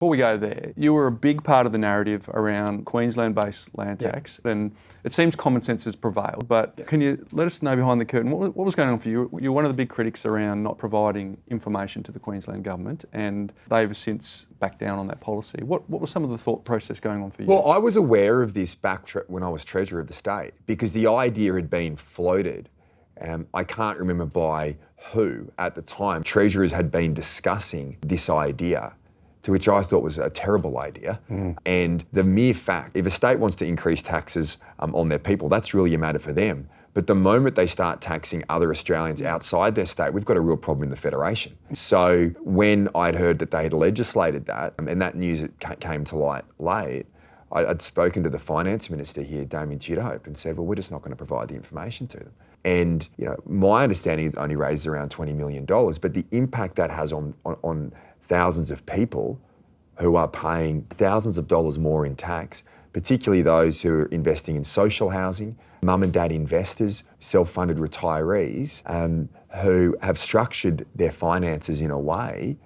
Before we go there, you were a big part of the narrative around Queensland-based land tax, and it seems common sense has prevailed, but can you let us know behind the curtain, what was going on for you? You're one of the big critics around not providing information to the Queensland government, and they've since backed down on that policy. What was some of the thought process going on for you? Well, I was aware of this back when I was Treasurer of the State, because the idea had been floated. I can't remember by who at the time. Treasurers had been discussing this idea, to which I thought was a terrible idea. And the mere fact, if a state wants to increase taxes on their people, that's really a matter for them. But the moment they start taxing other Australians outside their state, we've got a real problem in the Federation. So when I'd heard that they had legislated that, and that news came to light late, I'd spoken to the Finance Minister here, Damien Tudorhope, and said, well, we're just not going to provide the information to them. And my understanding is it only raises around $20 million, but the impact that has on thousands of people who are paying thousands of dollars more in tax, particularly those who are investing in social housing, mum and dad investors, self-funded retirees, who have structured their finances in a way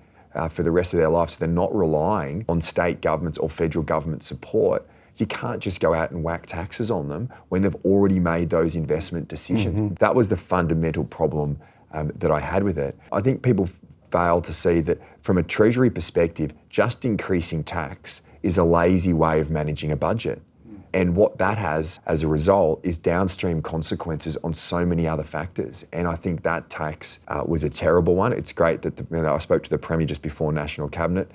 for the rest of their lives so they're not relying on state governments or federal government support. You can't just go out and whack taxes on them when they've already made those investment decisions. That was the fundamental problem that I had with it. I think people fail to see that from a Treasury perspective, just increasing tax is a lazy way of managing a budget. And what that has as a result is downstream consequences on so many other factors. And I think that tax was a terrible one. It's great that I spoke to the Premier just before National Cabinet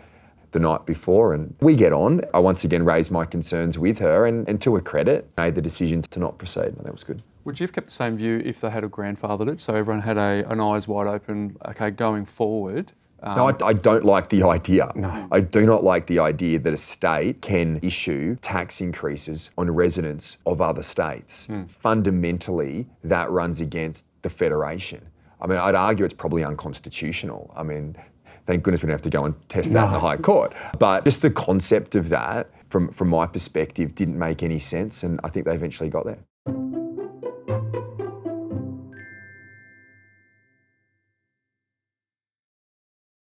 the night before, and we get on. I once again raised my concerns with her, and to her credit, made the decision to not proceed, and that was good. Would you have kept the same view if they had grandfathered it, so everyone had an eyes wide open, okay, going forward? No, I don't like the idea. No. I do not like the idea that a state can issue tax increases on residents of other states. Fundamentally, that runs against the Federation. I mean, I'd argue it's probably unconstitutional. I mean, thank goodness we don't have to go and test that in the High Court. But just the concept of that, from my perspective, didn't make any sense, and I think they eventually got there.